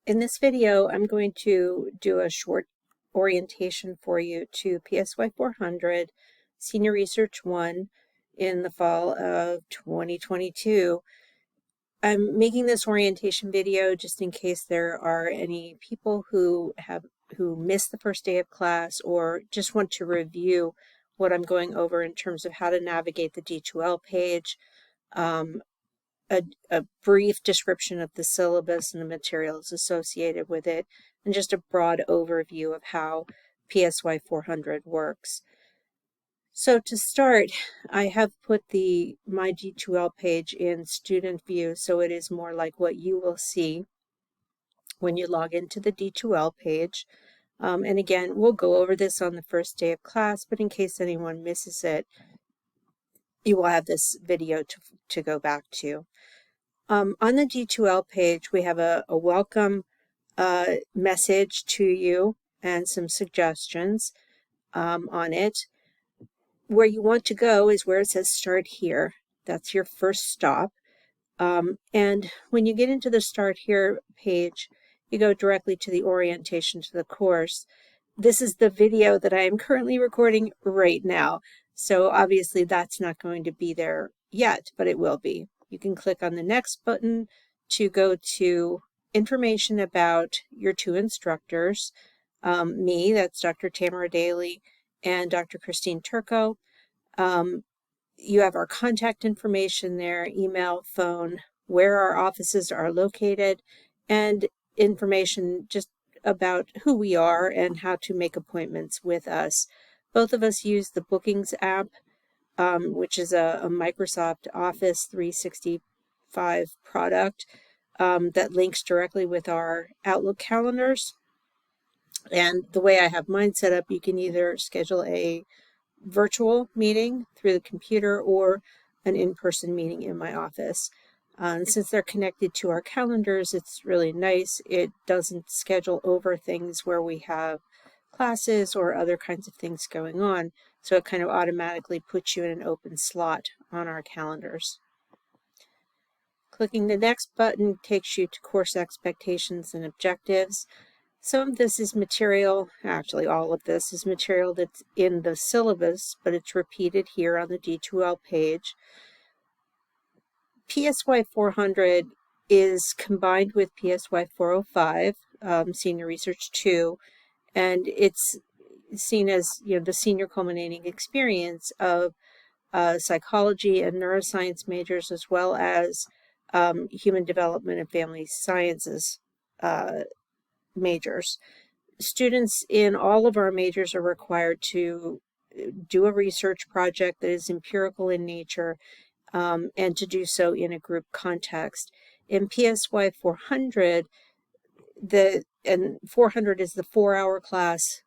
In this video, I'm going to do a short orientation for you to PSY 400 Senior Research 1 in the fall of 2022. I'm making this orientation video just in case there are any people who missed the first day of class or just want to review what I'm going over in terms of how to navigate the D2L page, a brief description of the syllabus and the materials associated with it, and just a broad overview of how PSY 400 works. So to start, I have put my D2L page in student view, so it is more like what you will see when you log into the D2L page. And again, we'll go over this on the first day of class, but in case anyone misses it, you will have this video to go back to. On the D2L page, we have a welcome message to you and some suggestions on it. Where you want to go is where it says Start Here. That's your first stop. And when you get into the Start Here page, you go directly to the orientation to the course. This is the video that I am currently recording right now. So obviously that's not going to be there yet, but it will be. You can click on the next button to go to information about your two instructors, me, that's Dr. Tamara Daly, and Dr. Christine Turco. You have our contact information there, email, phone, where our offices are located, and information just about who we are and how to make appointments with us. Both of us use the Bookings app, which is a Microsoft Office 365 product that links directly with our Outlook calendars. And the way I have mine set up, you can either schedule a virtual meeting through the computer or an in-person meeting in my office. And since they're connected to our calendars, it's really nice. It doesn't schedule over things where we have classes or other kinds of things going on. So it kind of automatically puts you in an open slot on our calendars. Clicking the next button takes you to course expectations and objectives. Some of this is material, actually all of this is material that's in the syllabus, but it's repeated here on the D2L page. PSY 400 is combined with PSY 405, Senior Research 2, and it's seen as the senior culminating experience of psychology and neuroscience majors, as well as human development and family sciences majors. Students in all of our majors are required to do a research project that is empirical in nature, and to do so in a group context. In PSY 400, 400 is the 4-hour class,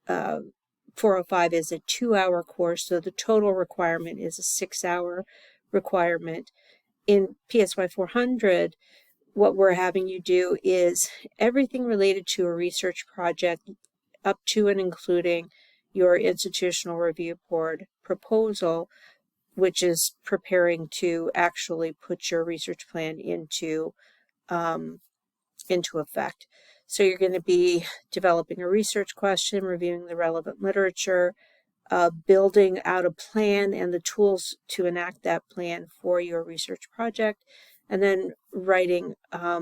405 is a 2-hour course, so the total requirement is a 6-hour requirement. In PSY 400, what we're having you do is everything related to a research project up to and including your institutional review board proposal, which is preparing to actually put your research plan into effect. So you're going to be developing a research question, reviewing the relevant literature, building out a plan and the tools to enact that plan for your research project, and then writing a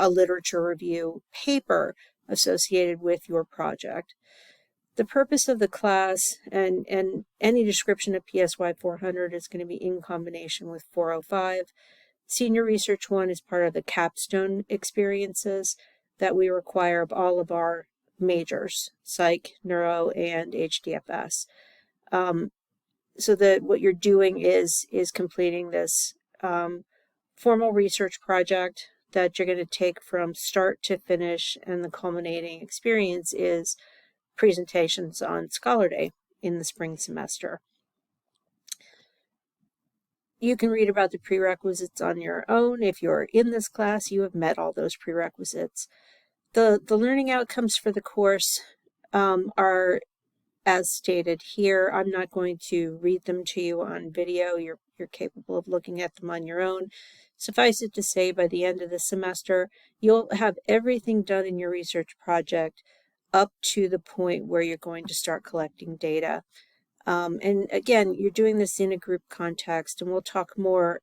literature review paper associated with your project. The purpose of the class and any description of PSY 400 is going to be in combination with 405. Senior Research 1 is part of the capstone experiences that we require of all of our majors, psych, neuro, and HDFS. So that what you're doing is completing this formal research project that you're going to take from start to finish, and the culminating experience is presentations on Scholar Day in the spring semester. You can read about the prerequisites on your own. If you're in this class, you have met all those prerequisites. The learning outcomes for the course are as stated here. I'm not going to read them to you on video. you're capable of looking at them on your own. Suffice it to say, by the end of the semester, you'll have everything done in your research project up to the point where you're going to start collecting data. And again, you're doing this in a group context, and we'll talk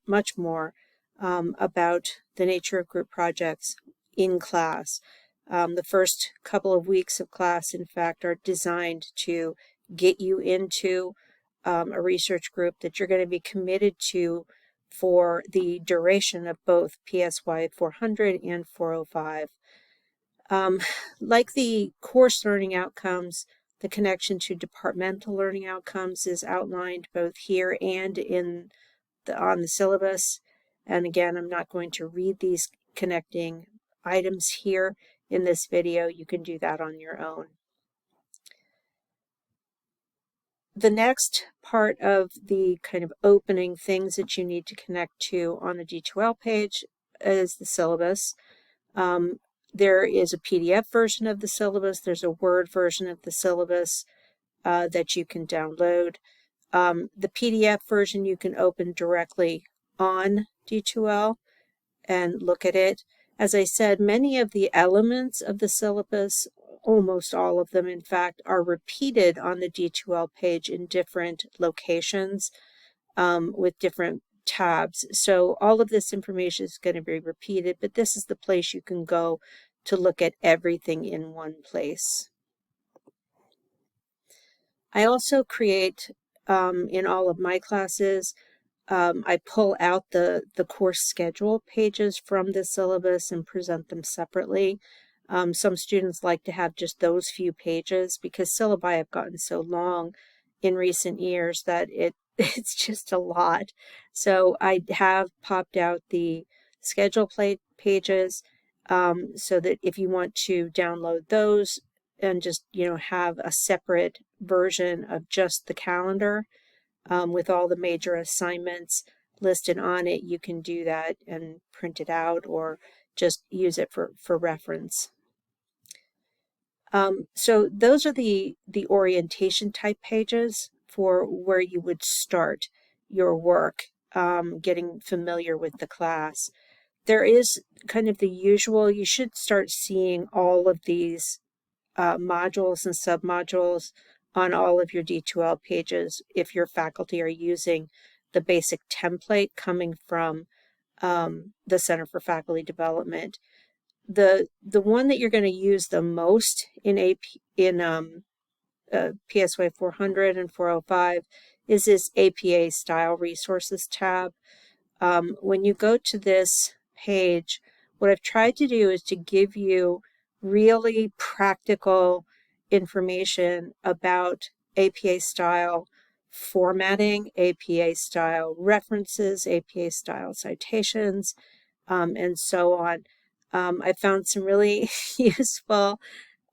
much more about the nature of group projects in class. The first couple of weeks of class, in fact, are designed to get you into a research group that you're going to be committed to for the duration of both PSY 400 and 405. Like the course learning outcomes, the connection to departmental learning outcomes is outlined both here and on the syllabus. And again, I'm not going to read these connecting items here in this video. You can do that on your own. The next part of the kind of opening things that you need to connect to on the D2L page is the syllabus. There is a PDF version of the syllabus. There's a Word version of the syllabus that you can download. The PDF version you can open directly on D2L and look at it. As I said, many of the elements of the syllabus, almost all of them in fact, are repeated on the D2L page in different locations with different tabs. So all of this information is going to be repeated, but this is the place you can go to look at everything in one place. I also create, in all of my classes, I pull out the course schedule pages from the syllabus and present them separately. Some students like to have just those few pages because syllabi have gotten so long in recent years that it's just a lot. So I have popped out the schedule pages so that if you want to download those and just, have a separate version of just the calendar with all the major assignments listed on it, you can do that and print it out or just use it for reference. So those are the orientation type pages for where you would start your work, getting familiar with the class. There is kind of the usual, you should start seeing all of these modules and submodules on all of your D2L pages if your faculty are using the basic template coming from the Center for Faculty Development. The one that you're going to use the most in PSY 400 and 405 is this APA Style Resources tab. When you go to this page, what I've tried to do is to give you really practical information about APA style formatting, APA style references, APA style citations, and so on. I found some really useful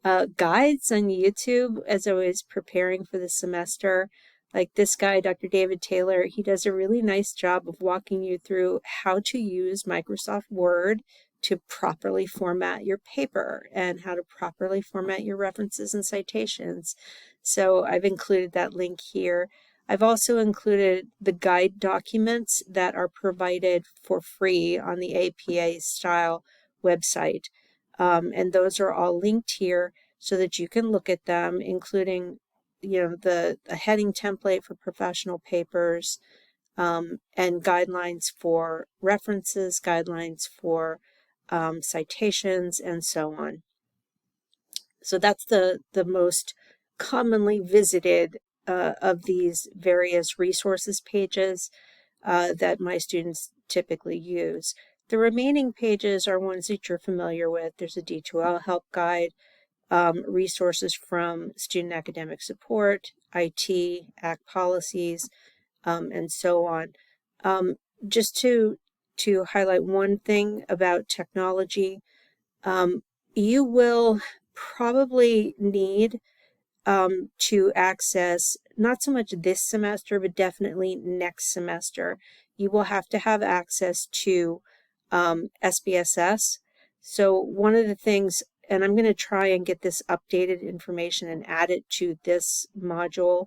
guides on YouTube as I was preparing for the semester. Like this guy, Dr. David Taylor, he does a really nice job of walking you through how to use Microsoft Word to properly format your paper and how to properly format your references and citations. So I've included that link here. I've also included the guide documents that are provided for free on the APA Style website. And those are all linked here so that you can look at them, including the heading template for professional papers, and guidelines for references, guidelines for citations, and so on. So that's the most commonly visited of these various resources pages that my students typically use. The remaining pages are ones that you're familiar with. There's a D2L help guide, resources from student academic support, IT, ACT policies, and so on. Just to highlight one thing about technology, you will probably need to access, not so much this semester, but definitely next semester, you will have to have access to SPSS. So one of the things, and I'm going to try and get this updated information and add it to this module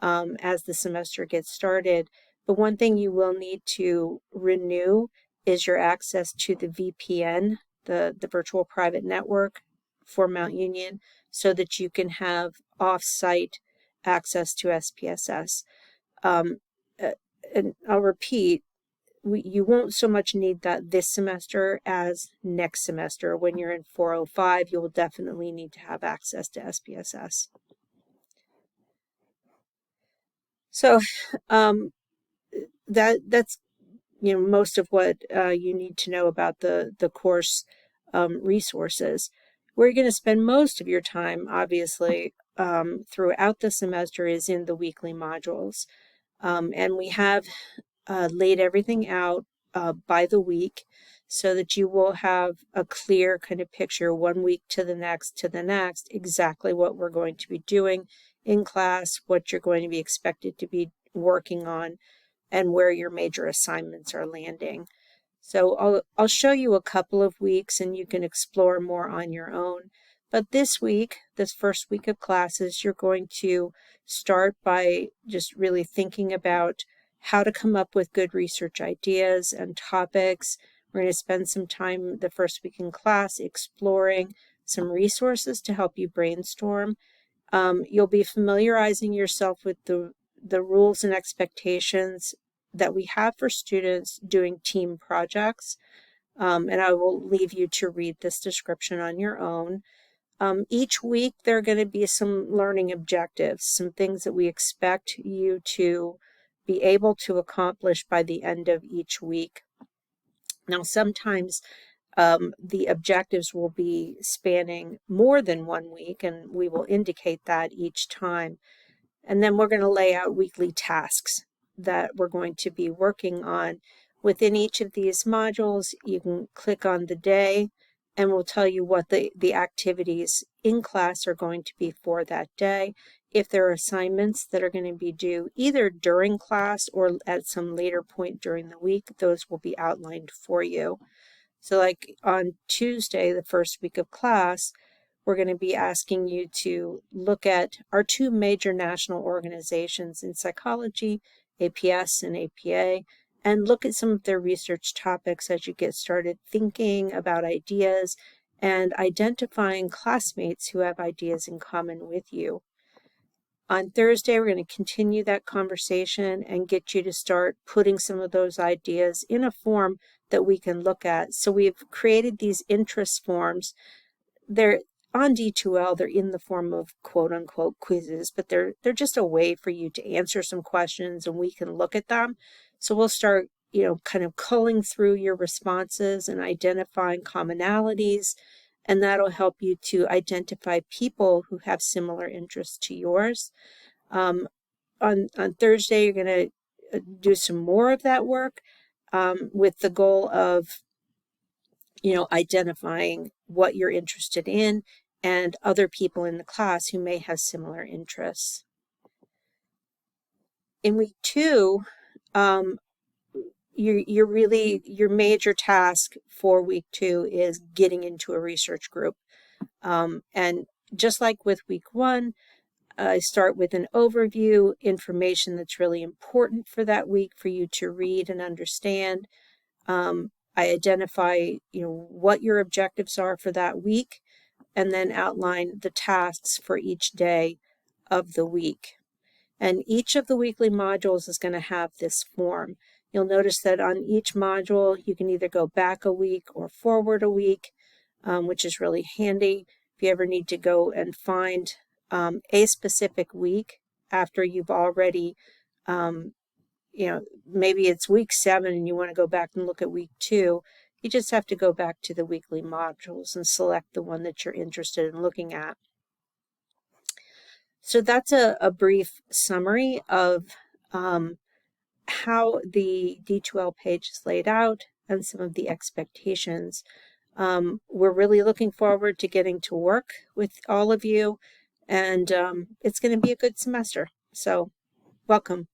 as the semester gets started, But one thing you will need to renew is your access to the VPN, the virtual private network for Mount Union, so that you can have off-site access to SPSS. And I'll repeat, you won't so much need that this semester as next semester. When you're in 405, you will definitely need to have access to SPSS. So that's most of what you need to know about the course resources. Where you're going to spend most of your time, obviously, throughout the semester is in the weekly modules. And we have laid everything out by the week so that you will have a clear kind of picture 1 week to the next, exactly what we're going to be doing in class, what you're going to be expected to be working on, and where your major assignments are landing. So I'll show you a couple of weeks and you can explore more on your own. But this week, this first week of classes, you're going to start by just really thinking about how to come up with good research ideas and topics. We're going to spend some time the first week in class exploring some resources to help you brainstorm. You'll be familiarizing yourself with the rules and expectations that we have for students doing team projects. And I will leave you to read this description on your own. Each week, there are going to be some learning objectives, some things that we expect you to be able to accomplish by the end of each week. Now, sometimes the objectives will be spanning more than 1 week, and we will indicate that each time. And then we're going to lay out weekly tasks that we're going to be working on. Within each of these modules, you can click on the day and we'll tell you what the activities in class are going to be for that day. If there are assignments that are going to be due either during class or at some later point during the week, those will be outlined for you. So like on Tuesday, the first week of class, we're going to be asking you to look at our two major national organizations in psychology, APS and APA, and look at some of their research topics as you get started thinking about ideas and identifying classmates who have ideas in common with you. On Thursday, we're going to continue that conversation and get you to start putting some of those ideas in a form that we can look at. So we've created these interest forms. They're on D2L, they're in the form of quote-unquote quizzes, but they're just a way for you to answer some questions and we can look at them. So we'll start, kind of culling through your responses and identifying commonalities, and that'll help you to identify people who have similar interests to yours. On Thursday, you're going to do some more of that work with the goal of identifying what you're interested in and other people in the class who may have similar interests. In week 2, your major task for week 2 is getting into a research group. And just like with week 1, I start with an overview, information that's really important for that week for you to read and understand. I identify, what your objectives are for that week, and then outline the tasks for each day of the week. And each of the weekly modules is going to have this form. You'll notice that on each module, you can either go back a week or forward a week, which is really handy if you ever need to go and find a specific week after you've already maybe it's week 7 and you want to go back and look at week 2, you just have to go back to the weekly modules and select the one that you're interested in looking at. So that's a brief summary of how the D2L page is laid out and some of the expectations. We're really looking forward to getting to work with all of you, and it's going to be a good semester. So welcome.